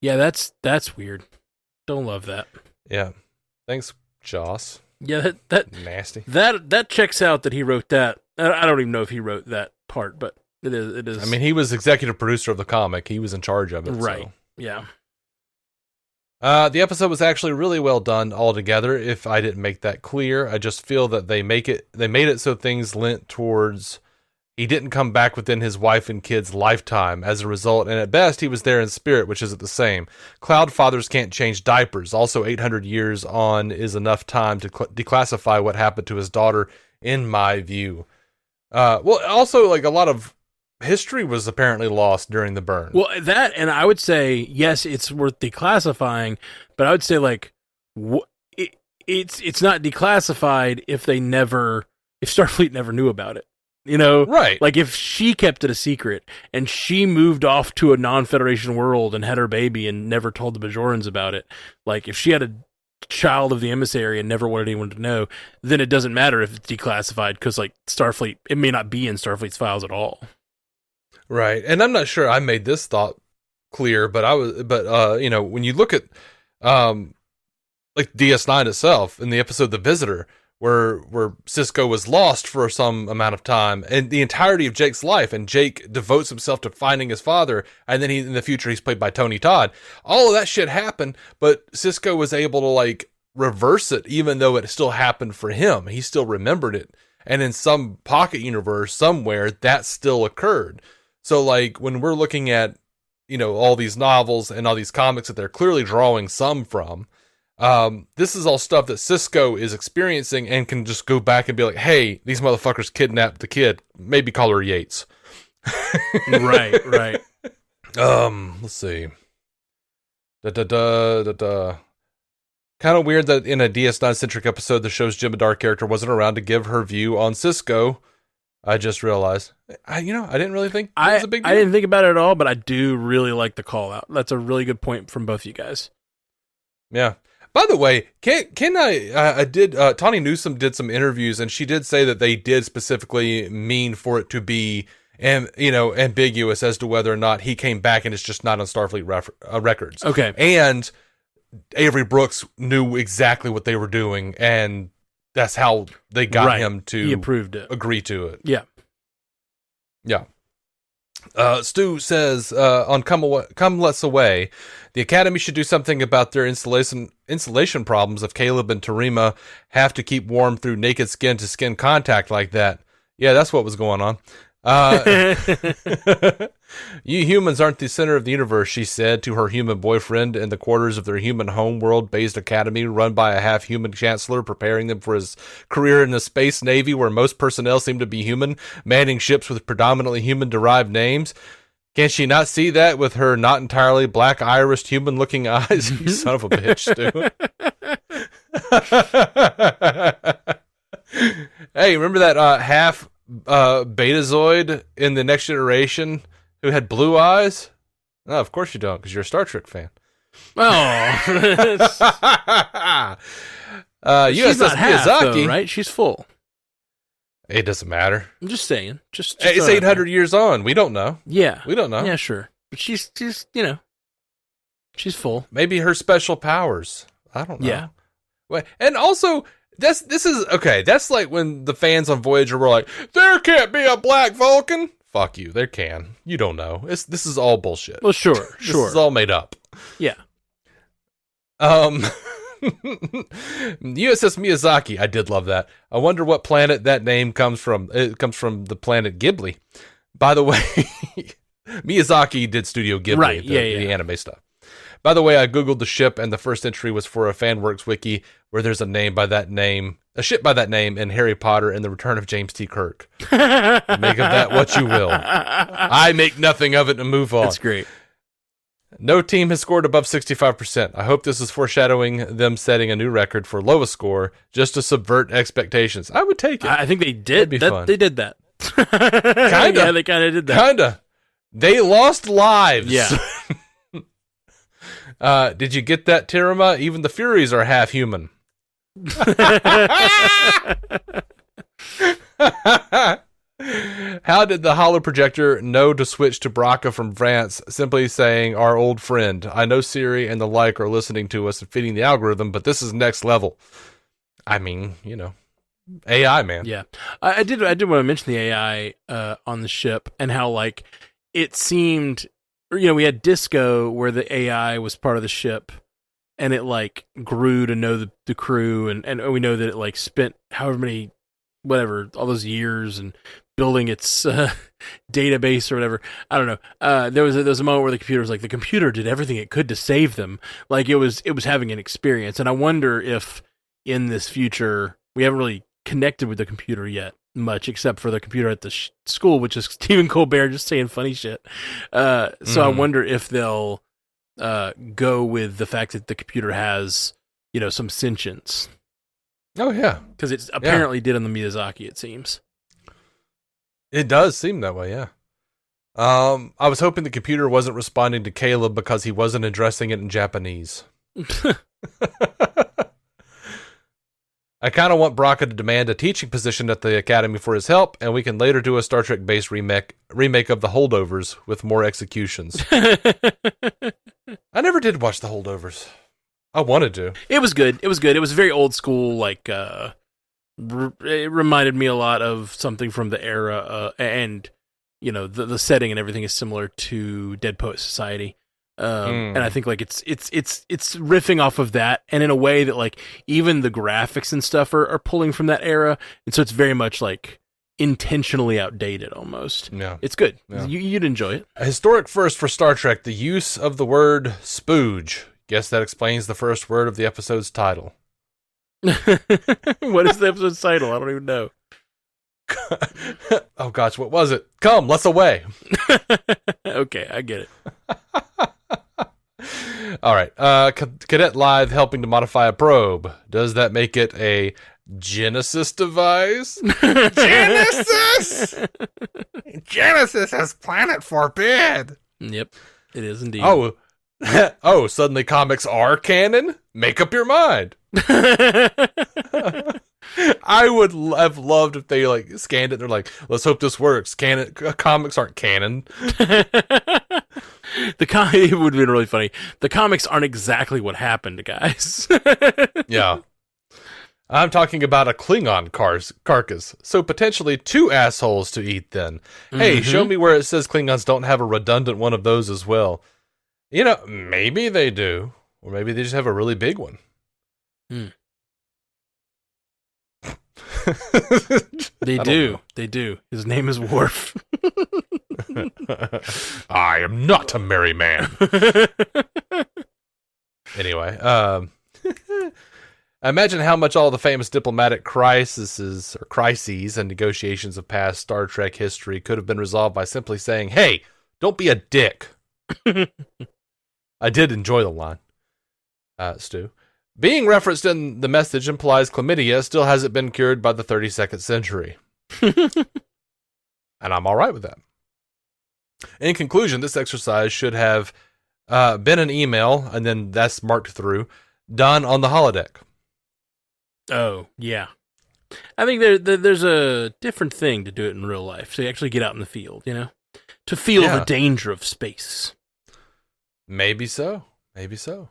Yeah, that's weird. Don't love that. Yeah. Thanks, Joss. Yeah, that nasty. That checks out that he wrote that. I don't even know if he wrote that part, but it is. I mean, he was executive producer of the comic. He was in charge of it. Right. So. Yeah. The episode was actually really well done altogether. If I didn't make that clear, I just feel that they made it so things lent towards he didn't come back within his wife and kids' lifetime as a result, and at best he was there in spirit, which isn't the same. Cloud fathers can't change diapers. Also, 800 years on is enough time to declassify what happened to his daughter, in my view. Well, also, like, a lot of history was apparently lost during the burn. Well, that, and I would say, yes, it's worth declassifying, but I would say, like, it's not declassified if Starfleet never knew about it. Right. Like, if she kept it a secret and she moved off to a non-Federation world and had her baby and never told the Bajorans about it, like, if she had child of the emissary and never wanted anyone to know, then it doesn't matter if it's declassified because like Starfleet, it may not be in Starfleet's files at all. Right. And I'm not sure I made this thought clear, but when you look at, like DS9 itself in the episode The Visitor, where Sisko was lost for some amount of time and the entirety of Jake's life, and Jake devotes himself to finding his father, and then in the future he's played by Tony Todd. All of that shit happened, but Sisko was able to like reverse it, even though it still happened for him. He still remembered it, and in some pocket universe somewhere that still occurred. So like when we're looking at all these novels and all these comics that they're clearly drawing some from, this is all stuff that Sisko is experiencing and can just go back and be like, hey, these motherfuckers kidnapped the kid. Maybe call her Yates. Right. Let's see. Kind of weird that in a DS9-centric episode, the show's Jemadar character wasn't around to give her view on Sisko. I just realized. I didn't really think it was a big deal. I didn't think about it at all, but I do really like the call out. That's a really good point from both you guys. Yeah. By the way, Tawny Newsome did some interviews, and she did say that they did specifically mean for it to be, ambiguous as to whether or not he came back and it's just not on Starfleet records. Okay. And Avery Brooks knew exactly what they were doing, and that's how they got him to he approved it. Agree to it. Yeah. Yeah. Stu says, on Come Let's Away, the Academy should do something about their insulation problems if Caleb and Tarima have to keep warm through naked skin to skin contact like that. Yeah, that's what was going on. You humans aren't the center of the universe, she said to her human boyfriend in the quarters of their human homeworld-based academy run by a half-human chancellor preparing them for his career in the space navy where most personnel seem to be human, manning ships with predominantly human-derived names. Can she not see that with her not entirely black-irised human-looking eyes? You son of a bitch, Stu. Hey, remember that half Betazoid in the Next Generation who had blue eyes? No, of course you don't, because you're a Star Trek fan. Oh. USS not half, Miyazaki, though, right? She's full. It doesn't matter. I'm just saying. Just it's 800 years on. We don't know. Yeah. We don't know. Yeah, sure. But she's she's full. Maybe her special powers. I don't know. Yeah. And also, this is okay. That's like when the fans on Voyager were like, "There can't be a black Vulcan." Fuck you. There can. You don't know. This is all bullshit. Well, sure. This is all made up. Yeah. USS Miyazaki. I did love that. I wonder what planet that name comes from. It comes from the planet Ghibli. By the way, Miyazaki did Studio Ghibli, right? The anime stuff. By the way, I googled the ship, and the first entry was for a FanWorks wiki where there's a ship by that name in Harry Potter and the Return of James T. Kirk. Make of that what you will. I make nothing of it and move on. That's great. No team has scored above 65%. I hope this is foreshadowing them setting a new record for lowest score just to subvert expectations. I would take it. I think they did. That'd be fun. They did that. Kinda. Yeah, they kind of did that. Kinda. They lost lives. Yeah. Did you get that, Tirama? Even the Furies are half human. How did the holoprojector know to switch to Braca from France? Simply saying, our old friend. I know Siri and the like are listening to us and feeding the algorithm, but this is next level. I mean, AI, man. Yeah. I did want to mention the AI on the ship and how, like, it seemed, we had Disco where the AI was part of the ship and it, like, grew to know the crew and we know that it, like, spent however many, all those years and building its database or whatever. I don't know. There was a moment where the computer was like, the computer did everything it could to save them. Like it was having an experience. And I wonder if in this future, we haven't really connected with the computer yet much, except for the computer at the school, which is Stephen Colbert just saying funny shit. So I wonder if they'll go with the fact that the computer has, some sentience. Oh, yeah. Because it apparently did on the Miyazaki, it seems. It does seem that way, yeah. I was hoping the computer wasn't responding to Caleb because he wasn't addressing it in Japanese. I kind of want Braca to demand a teaching position at the Academy for his help, and we can later do a Star Trek-based remake of The Holdovers with more executions. I never did watch The Holdovers. I wanted to. It was good. It was good. It was very old school, like, it reminded me a lot of something from the era, and, you know, the setting and everything is similar to Dead Poet Society. And I think like it's riffing off of that, and in a way that like even the graphics and stuff are pulling from that era, and so it's very much like intentionally outdated almost. Yeah, it's good. Yeah. You'd enjoy it. A historic first for Star Trek: the use of the word "spooge." Guess that explains the first word of the episode's title. What is the episode's title? I don't even know. Oh gosh, what was it? Come, let's away. Okay, I get it. All right. Cadet Live helping to modify a probe. Does that make it a Genesis device? Genesis! Genesis has planet forbid. Yep, it is indeed. Oh, oh, suddenly comics are canon? Make up your mind. I would have loved if they like scanned it and they're like, let's hope this works. Canon comics aren't canon. It would have been really funny. The comics aren't exactly what happened, guys. Yeah. I'm talking about a Klingon carcass, so potentially 2 assholes to eat then. Hey, show me where it says Klingons don't have a redundant one of those as well. You know, maybe they do. Or maybe they just have a really big one. They do. His name is Worf. I am not a merry man. Anyway, imagine how much all the famous diplomatic crises and negotiations of past Star Trek history could have been resolved by simply saying, hey, don't be a dick. I did enjoy the line, Stu. Being referenced in the message implies chlamydia still hasn't been cured by the 32nd century. And I'm all right with that. In conclusion, this exercise should have been an email, and then that's marked through, done on the holodeck. Oh, yeah. I think there's a different thing to do it in real life. So you actually get out in the field, you know? To feel the danger of space. Maybe so. Maybe so.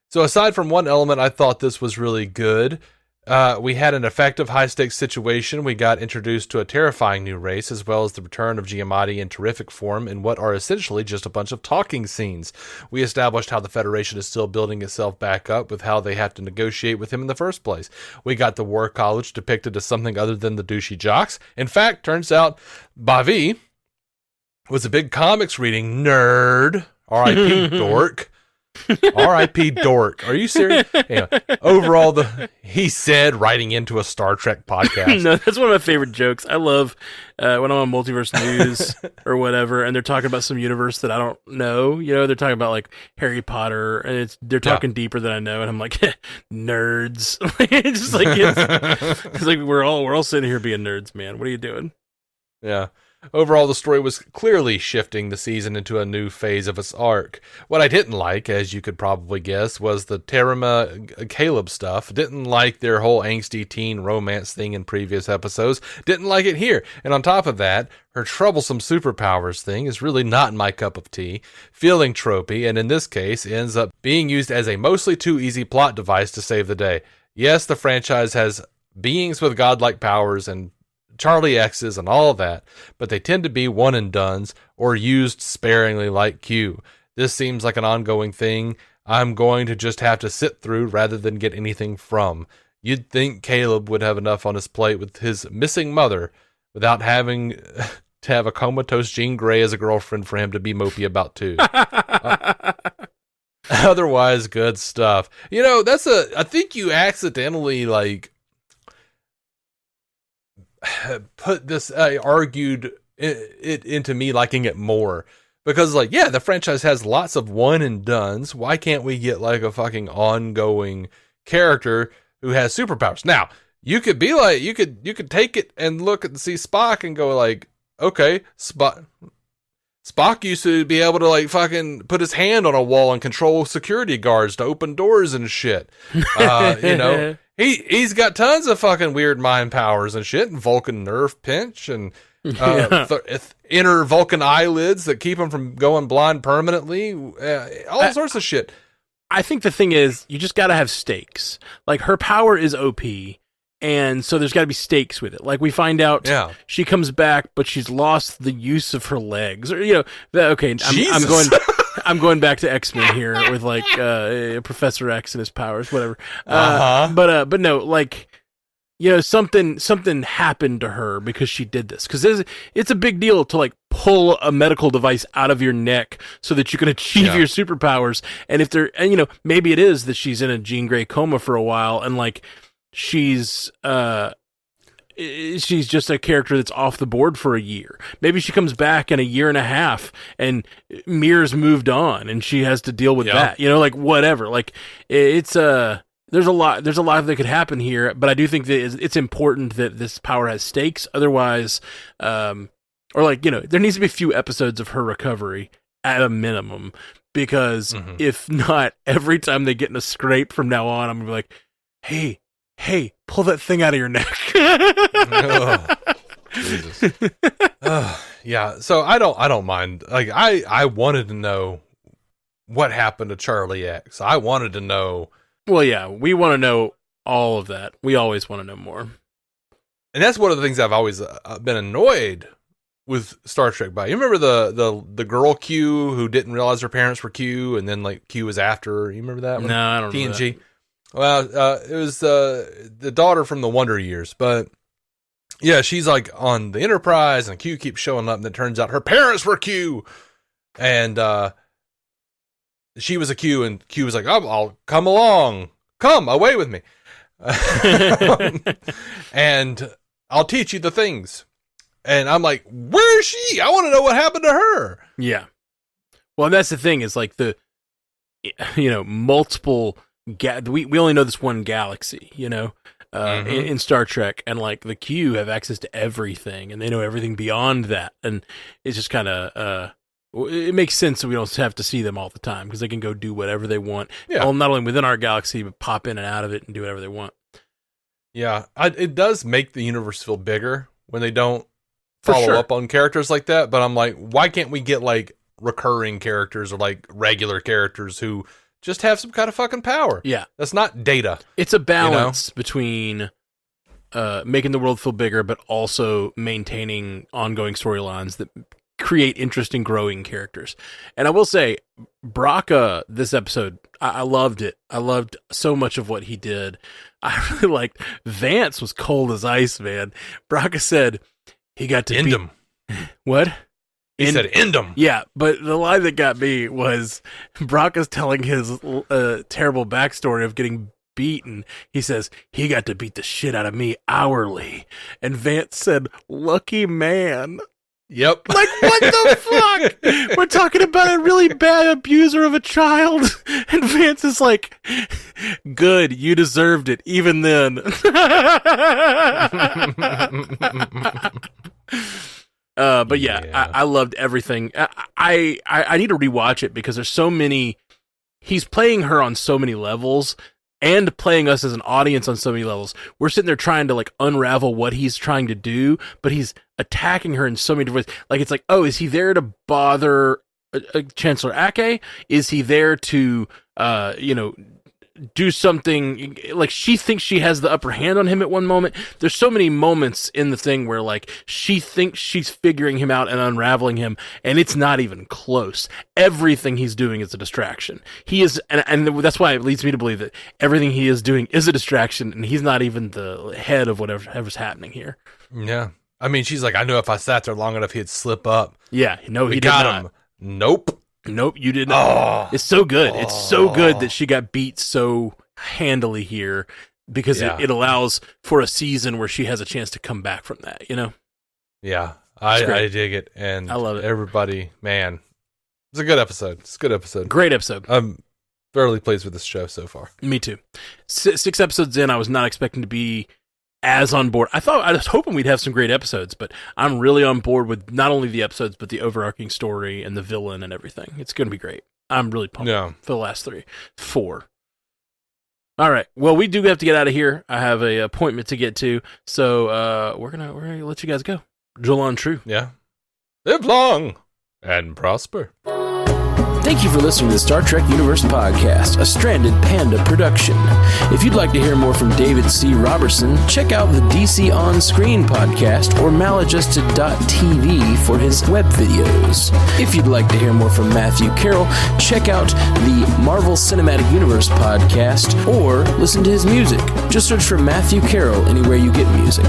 So aside from one element, I thought this was really good. We had an effective high-stakes situation. We got introduced to a terrifying new race, as well as the return of Giamatti in terrific form in what are essentially just a bunch of talking scenes. We established how the Federation is still building itself back up with how they have to negotiate with him in the first place. We got the War College depicted as something other than the douchey jocks. In fact, turns out Bavi was a big comics reading nerd. R.I.P. dork. R.I.P. dork. Are you serious? Anyway, overall, he said writing into a Star Trek podcast. No, that's one of my favorite jokes. I love when I'm on Multiverse News or whatever, and they're talking about some universe that I don't know. You know, they're talking about like Harry Potter, and they're talking deeper than I know, and I'm like, nerds. It's just like it's like we're all sitting here being nerds, man. What are you doing? Yeah. Overall, the story was clearly shifting the season into a new phase of its arc. What I didn't like, as you could probably guess, was the Terima Caleb stuff. Didn't like their whole angsty teen romance thing in previous episodes. Didn't like it here. And on top of that, her troublesome superpowers thing is really not my cup of tea. Feeling tropey, and in this case, ends up being used as a mostly too easy plot device to save the day. Yes, the franchise has beings with godlike powers and Charlie X's and all of that, but they tend to be one and dones or used sparingly like Q. This seems like an ongoing thing I'm going to just have to sit through rather than get anything from. You'd think Caleb would have enough on his plate with his missing mother without having to have a comatose Jean Grey as a girlfriend for him to be mopey about too. Otherwise, good stuff. You know, I think you accidentally put this argued it into me liking it more, because the franchise has lots of one and dones. Why can't we get like a fucking ongoing character who has superpowers? Now you could be like, you could take it and look and see Spock and go like, okay, Spock used to be able to like fucking put his hand on a wall and control security guards to open doors and shit. You know, he's got tons of fucking weird mind powers and shit, and Vulcan nerve pinch, and inner Vulcan eyelids that keep him from going blind permanently. All sorts of shit. I think the thing is, you just got to have stakes. Like, her power is OP, and so there's got to be stakes with it. Like, we find out she comes back, but she's lost the use of her legs. Or, okay, I'm going back to X-Men here with, like, Professor X and his powers, whatever. But no, like, something happened to her because she did this. Because it's a big deal to, like, pull a medical device out of your neck so that you can achieve your superpowers. And maybe it is that she's in a Jean Grey coma for a while, and, like, she's just a character that's off the board for a year. Maybe she comes back in a year and a half, and Mir's moved on, and she has to deal with that. Like, whatever. Like, it's there's a lot that could happen here, but I do think that it's important that this power has stakes. Otherwise, there needs to be a few episodes of her recovery at a minimum, because if not, every time they get in a scrape from now on, I'm gonna be like, hey, pull that thing out of your neck. Oh, Jesus. Yeah. So I don't mind. Like, I wanted to know what happened to Charlie X. I wanted to know. Well, yeah, we want to know all of that. We always want to know more. And that's one of the things I've always been annoyed with Star Trek by. You remember the girl Q who didn't realize her parents were Q, and then, like, Q was after her? You remember that one? No, I don't know. TNG. Well, it was the daughter from the Wonder Years, but yeah, she's, like, on the Enterprise, and Q keeps showing up, and it turns out her parents were Q, and she was a Q, and Q was like, I'll come along. Come away with me. And I'll teach you the things. And I'm like, where is she? I want to know what happened to her. Yeah. Well, that's the thing, is, like, the, multiple, we only know this one galaxy, in Star Trek, and, like, the Q have access to everything, and they know everything beyond that. And it's just kind of, it makes sense that we don't have to see them all the time, because they can go do whatever they want. Yeah. Well, not only within our galaxy, but pop in and out of it and do whatever they want. Yeah. It does make the universe feel bigger when they don't follow up on characters like that. But I'm like, why can't we get, like, recurring characters or, like, regular characters who just have some kind of fucking power? Yeah. That's not Data. It's a balance between making the world feel bigger, but also maintaining ongoing storylines that create interesting, growing characters. And I will say, Braca, this episode, I loved it. I loved so much of what he did. I really liked Vance was cold as ice, man. Braca said he got to end him. What? He said end him. Yeah, but the line that got me was Braca's telling his terrible backstory of getting beaten. He says he got to beat the shit out of me hourly, and Vance said, "Lucky man." Yep. Like, what the fuck? We're talking about a really bad abuser of a child, and Vance is like, good, you deserved it, even then. But yeah, I loved everything. I need to rewatch it, because there's so many, he's playing her on so many levels, and playing us as an audience on so many levels. We're sitting there trying to, like, unravel what he's trying to do, but he's attacking her in so many different ways. Like, it's like, oh, is he there to bother Chancellor Ake? Is he there to, do something? Like, she thinks she has the upper hand on him at one moment. There's so many moments in the thing where, like, she thinks she's figuring him out and unraveling him, and it's not even close. Everything he's doing is a distraction. He is, and that's why it leads me to believe that everything he is doing is a distraction, and he's not even the head of whatever's happening here. Yeah. I mean, she's like, I knew if I sat there long enough, he'd slip up. Yeah. No, he got did not. him. Nope, you did not. It's so good. It's so good that she got beat so handily here, because it allows for a season where she has a chance to come back from that, Yeah, I dig it, and I love it. Everybody, man, it's a good episode. It's a good episode. Great episode. I'm thoroughly pleased with this show so far. Me too. 6 episodes in, I was not expecting to be as on board. I was hoping we'd have some great episodes, but I'm really on board with not only the episodes, but the overarching story and the villain and everything. It's going to be great. I'm really pumped for the last 4. All right. Well, we do have to get out of here. I have a appointment to get to, so we're gonna let you guys go. Joel on True. Yeah. Live long and prosper. Thank you for listening to the Star Trek Universe Podcast, a Stranded Panda production. If you'd like to hear more from David C. Robertson, check out the DC On Screen podcast or maladjusted.tv for his web videos. If you'd like to hear more from Matthew Carroll, check out the Marvel Cinematic Universe podcast or listen to his music. Just search for Matthew Carroll anywhere you get music.